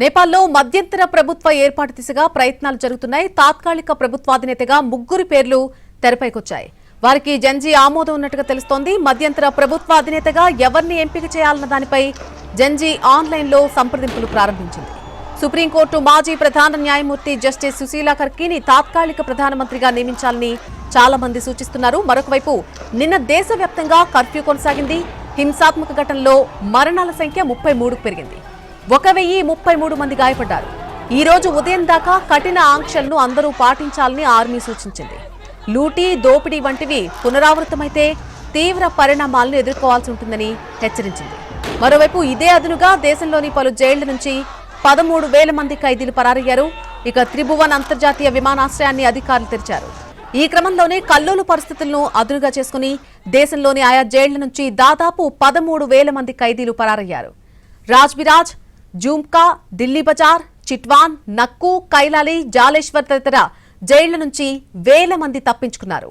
నేపాల్లో మధ్యంతర ప్రభుత్వ ఏర్పాటు దిశగా ప్రయత్నాలు జరుగుతున్నాయి. తాత్కాలిక ప్రభుత్వాధినేతగా ముగ్గురు పేర్లు తెరపైకొచ్చాయి. వారికి జంజీ ఆమోదం ఉన్నట్టుగా తెలుస్తోంది. మధ్యంతర ప్రభుత్వాధినేతగా ఎవరిని ఎంపిక చేయాలన్న దానిపై జంజీ ఆన్లైన్లో సంప్రదింపులు ప్రారంభించింది. సుప్రీంకోర్టు మాజీ ప్రధాన న్యాయమూర్తి జస్టిస్ సుశీలా కర్కీని తాత్కాలిక ప్రధానమంత్రిగా నియమించాలని చాలా మంది సూచిస్తున్నారు. మరొకవైపు నిన్న దేశవ్యాప్తంగా కర్ఫ్యూ కొనసాగింది. హింసాత్మక ఘటనలో మరణాల సంఖ్య 33కు పెరిగింది. 1033 మంది గాయపడ్డారు. ఈ రోజు ఉదయం దాకా కఠిన ఆంక్షలను అందరూ పాటించాలని ఆర్మీ సూచించింది. లూటీ, దోపిడీ వంటివి పునరావృతమైతే తీవ్ర పరిణామాలను ఎదుర్కోవాల్సి ఉంటుందని హెచ్చరించింది. మరోవైపు ఇదే అదునుగా దేశంలోని పలు జైళ్ల నుంచి 13,000 మంది ఖైదీలు పరారయ్యారు. ఇక త్రిభువన్ అంతర్జాతీయ విమానాశ్రయాన్ని అధికారులు తెరిచారు. ఈ క్రమంలోనే కల్లోల పరిస్థితులను అదునుగా చేసుకుని దేశంలోని ఆయా జైళ్ల నుంచి దాదాపు 13,000 మంది ఖైదీలు పరారయ్యారు. రాజ్బిరాజ్, జూమ్కా, ఢిల్లీ బజార్, చిట్వాన్, నక్కు, కైలాలి, జాలేశ్వర్ తదితర జైళ్ల నుంచి వేల మంది తప్పించుకున్నారు.